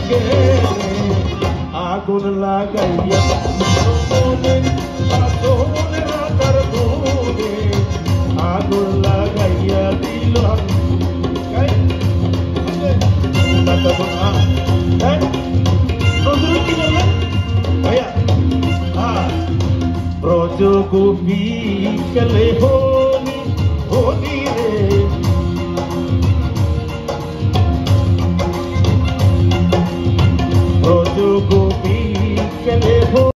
বুকে আগুন লাগাইয়া মনে মনে রাতার মনে আগুন লাগাইয়া দিল নজরুল কি বললেন ভাইয়া? ব্রজ গোপী গেলে হোলি হোলি রে ব্রজ গোপী